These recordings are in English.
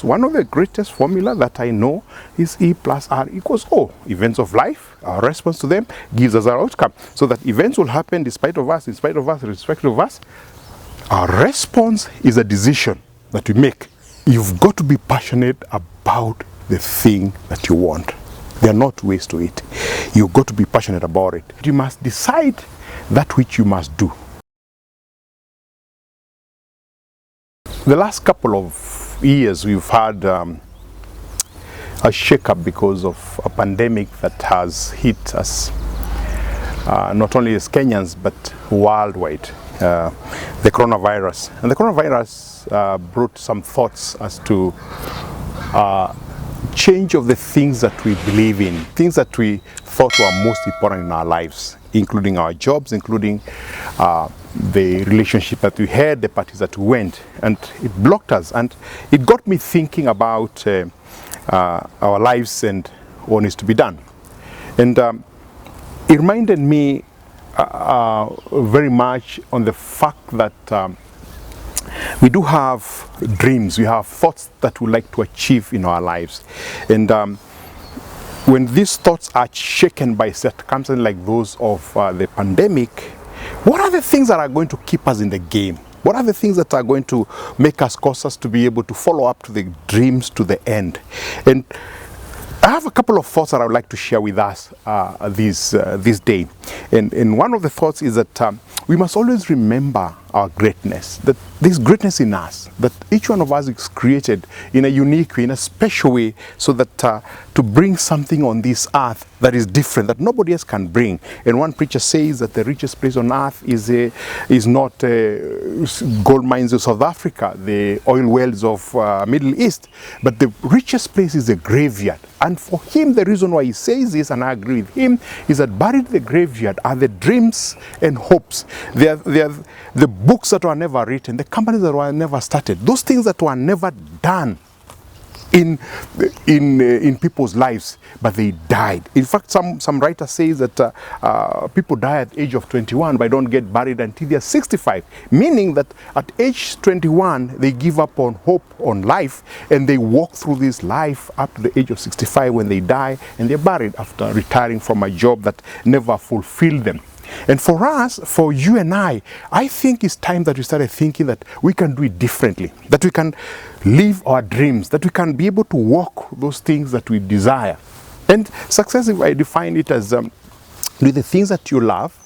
One of the greatest formula that I know is E plus R equals O. Events of life, our response to them gives us our outcome. So that events will happen despite of us, in spite of us, irrespective of us. Our response is a decision that we make. You've got to be passionate about the thing that you want. There are not ways to it. You've got to be passionate about it. You must decide that which you must do. The last couple of years we've had a shake-up because of a pandemic that has hit us, not only as Kenyans but worldwide, the coronavirus. And the coronavirus brought some thoughts as to change of the things that we believe in, things that we thought were most important in our lives, including our jobs, including the relationship that we had, the parties that we went, and it blocked us. And it got me thinking about our lives and what needs to be done. And it reminded me very much on the fact that we do have dreams, we have thoughts that we like to achieve in our lives. And when these thoughts are shaken by circumstances like those of the pandemic, what are the things that are going to keep us in the game? What are the things that are going to make us, cause us to be able to follow up to the dreams to the end? And I have a couple of thoughts that I would like to share with us this day. And one of the thoughts is that we must always remember our greatness, that there's greatness in us, that each one of us is created in a unique way, in a special way, so that to bring something on this earth that is different, that nobody else can bring. And one preacher says that the richest place on earth is not gold mines of South Africa, the oil wells of Middle East, but the richest place is the graveyard. And for him, the reason why he says this, and I agree with him, is that buried in the graveyard are the dreams and hopes. They are the books that were never written, the companies that were never started, those things that were never done in people's lives, but they died. In fact, some writer says that people die at the age of 21 but don't get buried until they're 65, meaning that at age 21 they give up on hope, on life, and they walk through this life up to the age of 65 when they die, and they're buried after retiring from a job that never fulfilled them. And for us, for you and I think it's time that we started thinking that we can do it differently, that we can live our dreams, that we can be able to walk those things that we desire. And success, if I define it as doing the things that you love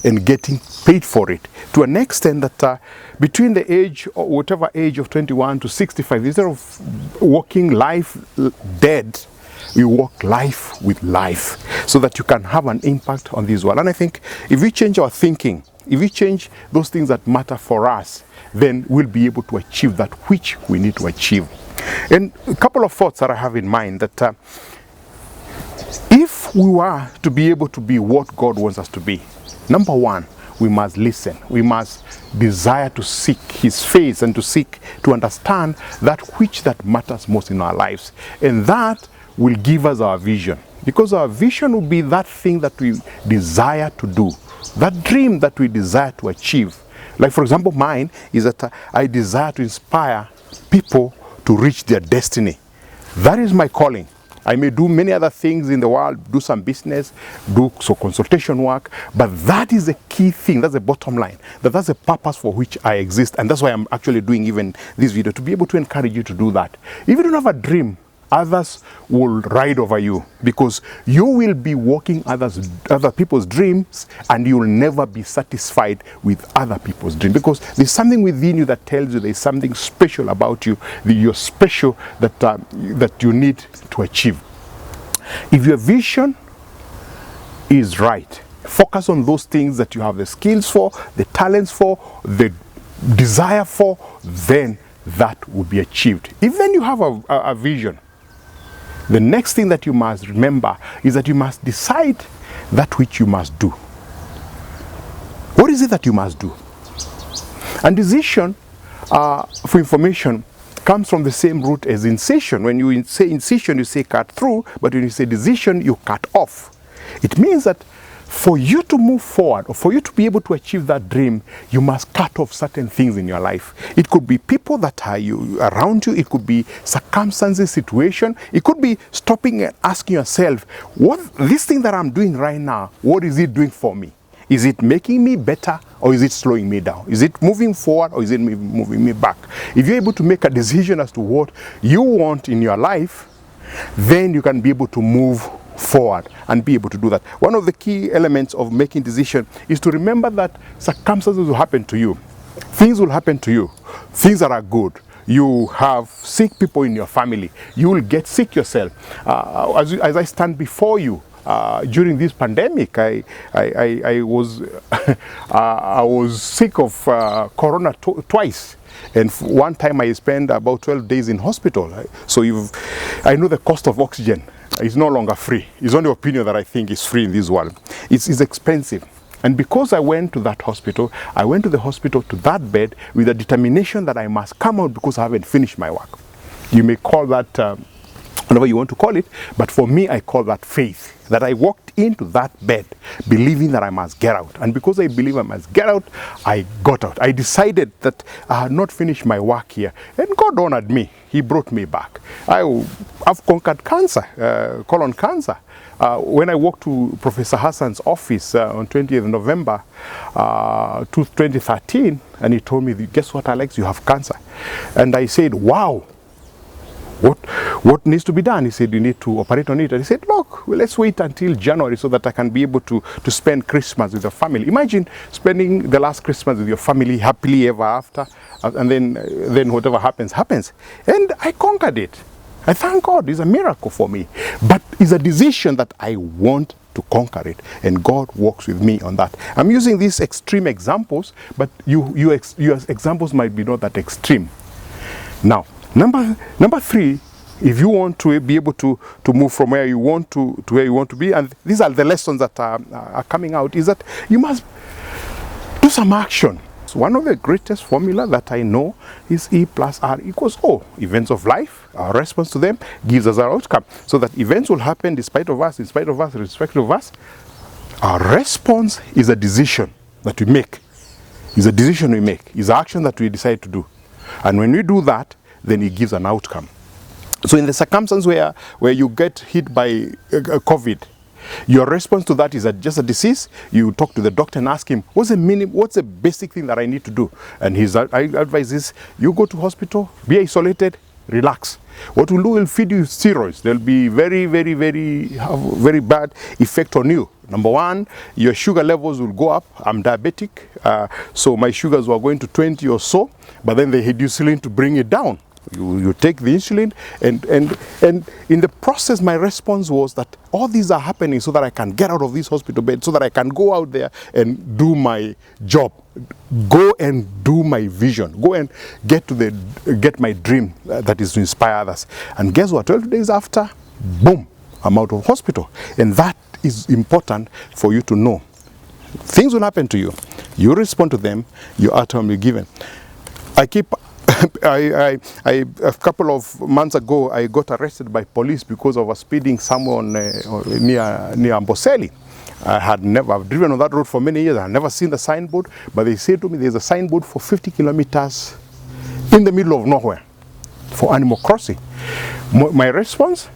and getting paid for it, to an extent that between the age, or whatever age of 21 to 65, instead of walking life dead, you walk life with life, so that you can have an impact on this world. And I think if we change our thinking, if we change those things that matter for us, then we'll be able to achieve that which we need to achieve. And a couple of thoughts that I have in mind, that if we were to be able to be what God wants us to be, number one, we must listen. We must desire to seek His face and to seek to understand that which that matters most in our lives. And that will give us our vision, because our vision will be that thing that we desire to do, that dream that we desire to achieve. Like, for example, mine is that I desire to inspire people to reach their destiny. That is my calling. I may do many other things in the world, do some business, do some consultation work, but that is the key thing, that's the bottom line, that's the purpose for which I exist. And that's why I'm actually doing even this video, to be able to encourage you to do that. If you don't have a dream, others will ride over you, because you will be walking other people's dreams, and you will never be satisfied with other people's dreams, because there's something within you that tells you there's something special about you, you're special, that you need to achieve. If your vision is right, focus on those things that you have the skills for, the talents for, the desire for, then that will be achieved. If then you have a vision, the next thing that you must remember is that you must decide that which you must do. What is it that you must do? And decision, for information, comes from the same root as incision. When you say incision, you say cut through, but when you say decision, you cut off. It means that for you to move forward, or for you to be able to achieve that dream, you must cut off certain things in your life. It could be people that are around you. It could be circumstances, situation. It could be stopping and asking yourself, this thing that I'm doing right now, what is it doing for me? Is it making me better, or is it slowing me down? Is it moving forward, or is it moving me back? If you're able to make a decision as to what you want in your life, then you can be able to move forward and be able to do that. One of the key elements of making decision is to remember that circumstances will happen to you. Things will happen to you. Things that are good. You have sick people in your family. You will get sick yourself. As I stand before you, during this pandemic, I was I was sick of corona twice. And one time I spent about 12 days in hospital. So I know the cost of oxygen is no longer free. It's only opinion that I think is free in this world. It's expensive. And because I went to that hospital, I went to the hospital to that bed with a determination that I must come out because I haven't finished my work. You may call that whatever you want to call it, but for me, I call that faith. That I walked into that bed believing that I must get out. And because I believe I must get out, I got out. I decided that I had not finished my work here. And God honored me. He brought me back. I've conquered cancer, colon cancer. When I walked to Professor Hassan's office on 20th November 2013, and he told me, guess what, Alex, you have cancer. And I said, wow. What needs to be done? He said, you need to operate on it. And he said, look, well, let's wait until January so that I can be able to spend Christmas with the family. Imagine spending the last Christmas with your family happily ever after, and then whatever happens, happens. And I conquered it. I thank God. It's a miracle for me. But it's a decision that I want to conquer it, and God works with me on that. I'm using these extreme examples, but your examples might be not that extreme. Now, Number three, if you want to be able to move from where you want to where you want to be, and these are the lessons that are coming out, is that you must do some action. So one of the greatest formula that I know is E plus R equals O. Events of life, our response to them gives us our outcome. So that events will happen despite of us, irrespective of us. Our response is a decision that we make. Is a decision we make. Is an action that we decide to do. And when we do that, then it gives an outcome. So in the circumstance where you get hit by COVID, your response to that is just a disease. You talk to the doctor and ask him, what's the basic thing that I need to do? And his advice is, you go to hospital, be isolated, relax. What we'll do, we'll feed you steroids. There'll be very bad effect on you. Number one, your sugar levels will go up. I'm diabetic, so my sugars were going to 20 or so, but then they had insulin to bring it down. You take the insulin, and in the process, my response was that all these are happening so that I can get out of this hospital bed, so that I can go out there and do my job, go and do my vision, go and get my dream that is to inspire others. And guess what? 12 days after, boom, I'm out of hospital. And that is important for you to know. Things will happen to you. You respond to them. Your outcome will be given. A couple of months ago, I got arrested by police because I was speeding somewhere near Amboseli. I've driven on that road for many years. I've never seen the signboard, but they said to me there's a signboard for 50 kilometers in the middle of nowhere for animal crossing. My response?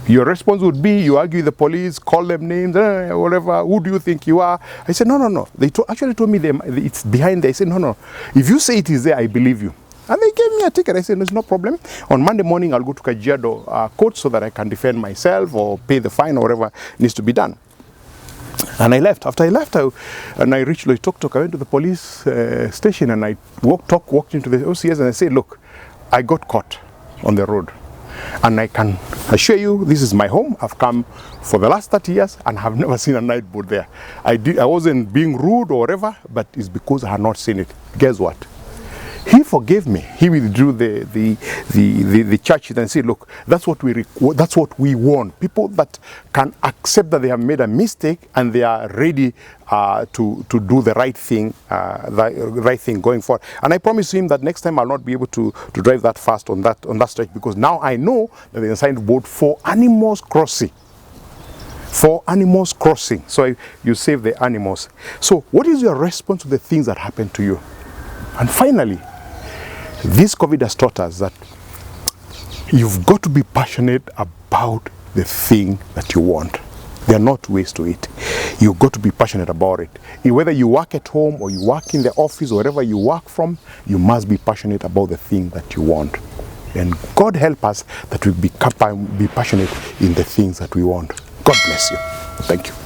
Your response would be, you argue with the police, call them names, whatever, who do you think you are? I said, no. They actually told me it's behind there. I said, no. If you say it is there, I believe you. And they gave me a ticket. I said, there's no problem. On Monday morning, I'll go to Kajiado court so that I can defend myself or pay the fine or whatever needs to be done. And I left. After I left, I reached Loitoktok. I went to the police station and I walked into the OCS and I said, look, I got caught on the road. And I can assure you, this is my home. I've come for the last 30 years and have never seen a night boat there. I wasn't being rude or whatever, but it's because I had not seen it. Guess what? He forgave me. He withdrew the charge sheet and said, look, that's what we want. People that can accept that they have made a mistake and they are ready to do the right thing going forward. And I promised him that next time I'll not be able to drive that fast on that stretch, because now I know that there's a signboard for animals crossing. For animals crossing, so you save the animals. So what is your response to the things that happen to you? And finally, this COVID has taught us that you've got to be passionate about the thing that you want. There are not ways to it. You've got to be passionate about it. Whether you work at home or you work in the office, or wherever you work from, you must be passionate about the thing that you want. And God help us that we be passionate in the things that we want. God bless you. Thank you.